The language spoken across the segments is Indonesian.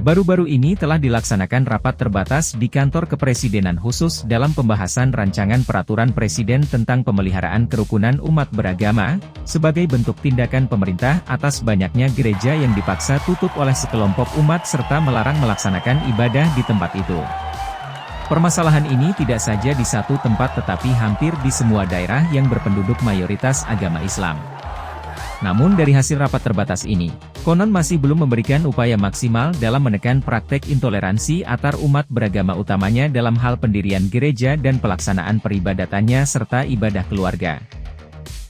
Baru-baru ini telah dilaksanakan rapat terbatas di kantor kepresidenan khusus dalam pembahasan rancangan peraturan presiden tentang pemeliharaan kerukunan umat beragama, sebagai bentuk tindakan pemerintah atas banyaknya gereja yang dipaksa tutup oleh sekelompok umat serta melarang melaksanakan ibadah di tempat itu. Permasalahan ini tidak saja di satu tempat tetapi hampir di semua daerah yang berpenduduk mayoritas agama Islam. Namun dari hasil rapat terbatas ini, konon masih belum memberikan upaya maksimal dalam menekan praktek intoleransi antar umat beragama utamanya dalam hal pendirian gereja dan pelaksanaan peribadatannya serta ibadah keluarga.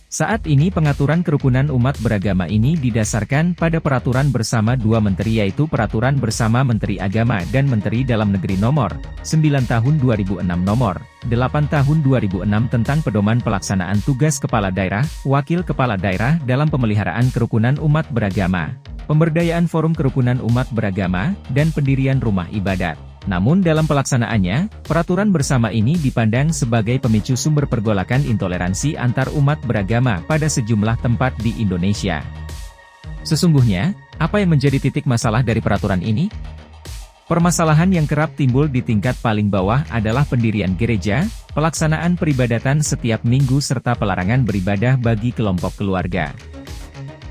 Saat ini pengaturan kerukunan umat beragama ini didasarkan pada peraturan bersama dua menteri yaitu Peraturan Bersama Menteri Agama dan Menteri Dalam Negeri Nomor 9 Tahun 2006 Nomor 8 Tahun 2006 tentang pedoman pelaksanaan tugas Kepala Daerah, Wakil Kepala Daerah dalam pemeliharaan kerukunan umat beragama, pemberdayaan forum kerukunan umat beragama, dan pendirian rumah ibadat. Namun dalam pelaksanaannya, peraturan bersama ini dipandang sebagai pemicu sumber pergolakan intoleransi antar umat beragama pada sejumlah tempat di Indonesia. Sesungguhnya, apa yang menjadi titik masalah dari peraturan ini? Permasalahan yang kerap timbul di tingkat paling bawah adalah pendirian gereja, pelaksanaan peribadatan setiap minggu serta pelarangan beribadah bagi kelompok keluarga.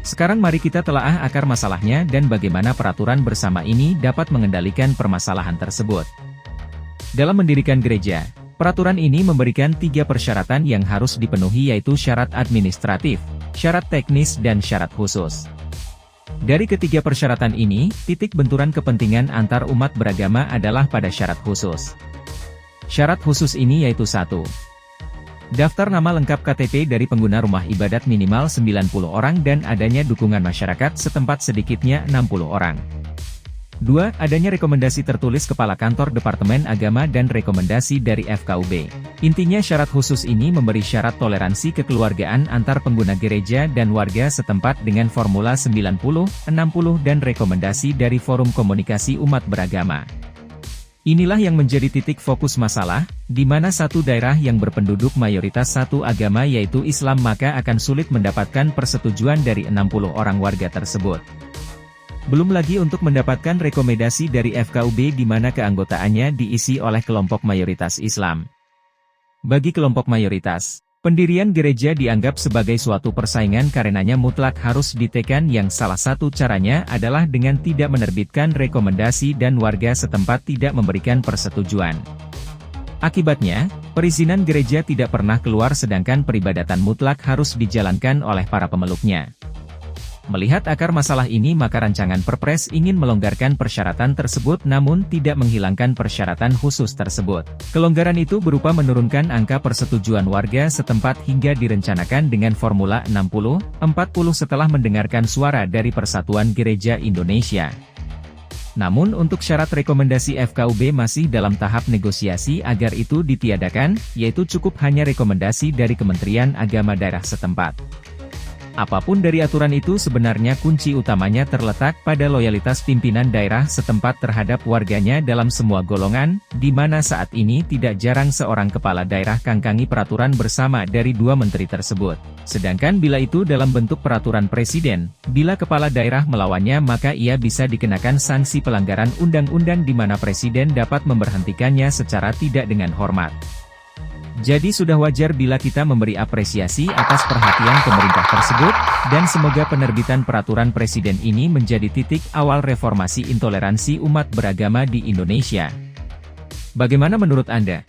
Sekarang mari kita telaah akar masalahnya dan bagaimana peraturan bersama ini dapat mengendalikan permasalahan tersebut. Dalam mendirikan gereja, peraturan ini memberikan 3 persyaratan yang harus dipenuhi yaitu syarat administratif, syarat teknis dan syarat khusus. Dari ketiga persyaratan ini, titik benturan kepentingan antar umat beragama adalah pada syarat khusus. Syarat khusus ini yaitu 1. Daftar nama lengkap KTP dari pengguna rumah ibadat minimal 90 orang dan adanya dukungan masyarakat setempat sedikitnya 60 orang. 2. Adanya rekomendasi tertulis Kepala Kantor Departemen Agama dan rekomendasi dari FKUB. Intinya syarat khusus ini memberi syarat toleransi kekeluargaan antar pengguna gereja dan warga setempat dengan formula 90, 60 dan rekomendasi dari Forum Komunikasi Umat Beragama. Inilah yang menjadi titik fokus masalah, di mana satu daerah yang berpenduduk mayoritas satu agama yaitu Islam maka akan sulit mendapatkan persetujuan dari 60 orang warga tersebut. Belum lagi untuk mendapatkan rekomendasi dari FKUB di mana keanggotaannya diisi oleh kelompok mayoritas Islam. Bagi kelompok mayoritas, pendirian gereja dianggap sebagai suatu persaingan karenanya mutlak harus ditekan yang salah satu caranya adalah dengan tidak menerbitkan rekomendasi dan warga setempat tidak memberikan persetujuan. Akibatnya, perizinan gereja tidak pernah keluar sedangkan peribadatan mutlak harus dijalankan oleh para pemeluknya. Melihat akar masalah ini maka rancangan Perpres ingin melonggarkan persyaratan tersebut namun tidak menghilangkan persyaratan khusus tersebut. Kelonggaran itu berupa menurunkan angka persetujuan warga setempat hingga direncanakan dengan formula 60-40 setelah mendengarkan suara dari Persatuan Gereja Indonesia. Namun untuk syarat rekomendasi FKUB masih dalam tahap negosiasi agar itu ditiadakan, yaitu cukup hanya rekomendasi dari Kementerian Agama daerah setempat. Apapun dari aturan itu sebenarnya kunci utamanya terletak pada loyalitas pimpinan daerah setempat terhadap warganya dalam semua golongan, di mana saat ini tidak jarang seorang kepala daerah kangkangi peraturan bersama dari dua menteri tersebut. Sedangkan bila itu dalam bentuk peraturan presiden, bila kepala daerah melawannya maka ia bisa dikenakan sanksi pelanggaran undang-undang di mana presiden dapat memberhentikannya secara tidak dengan hormat. Jadi sudah wajar bila kita memberi apresiasi atas perhatian pemerintah tersebut, dan semoga penerbitan peraturan presiden ini menjadi titik awal reformasi intoleransi umat beragama di Indonesia. Bagaimana menurut Anda?